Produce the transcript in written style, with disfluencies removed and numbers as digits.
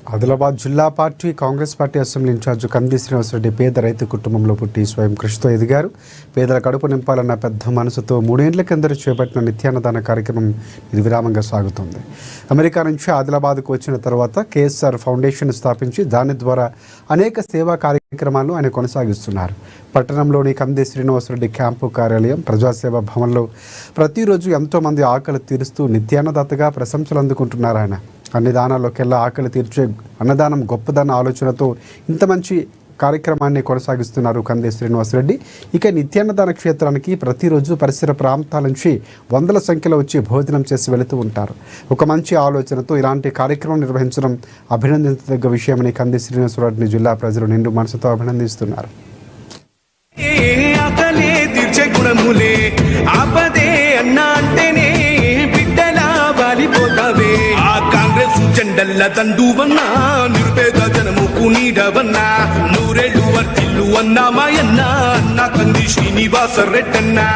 ఆదిలాబాద్ జిల్లా party Congress party assembly incharge Kandi Srinivasa Reddy పేద రైతు కుటుంబంలో పుట్టి స్వయం కృషితో ఎదిగారు. పేదల కడుపు నింపాలన్న పెద్ద మనసుతో 3 ఏళ్ల కిందట చేపట్టిన నిత్యాన్నదాన కార్యక్రమం నిర్విరామంగా సాగుతోంది. అమెరికా నుంచి ఆదిలాబాద్కు వచ్చిన తర్వాత కేఎస్ఆర్ ఫౌండేషన్ స్థాపించి దాని ద్వారా అనేక సేవా కార్యక్రమాలను ఆయన కొనసాగిస్తున్నారు. పట్టణంలోని కంది శ్రీనివాసరెడ్డి క్యాంపు కార్యాలయం ప్రజాసేవ భవన్లో ప్రతిరోజు ఎంతోమంది ఆకలి తీరుస్తూ నిత్యాన్నదాతగా ప్రశంసలు అందుకుంటున్నారు. ఆయన అన్ని దానాల్లోకెల్లా ఆకలి తీర్చే అన్నదానం గొప్పదన్న ఆలోచనతో ఇంత మంచి కార్యక్రమాన్ని కొనసాగిస్తున్నారు కంది శ్రీనివాసరెడ్డి. ఇక నిత్యాన్నదాన క్షేత్రానికి ప్రతిరోజు పరిసర ప్రాంతాల నుంచి వందల సంఖ్యలో వచ్చి భోజనం చేసి వెళుతూ ఉంటారు. ఒక మంచి ఆలోచనతో ఇలాంటి కార్యక్రమం నిర్వహించడం అభినందించదగ్గ విషయమని కంది శ్రీనివాసరెడ్డిని జిల్లా ప్రజలు నిండు మనసుతో అభినందిస్తున్నారు. జెండల్ల దండువన్నా నిరుపేద జనముకు నీడవన్నా నూరేళ్ళు వర్తిల్లు అన్నా మాయన్నా అన్న కంది శ్రీనివాస రెడ్డన్నా.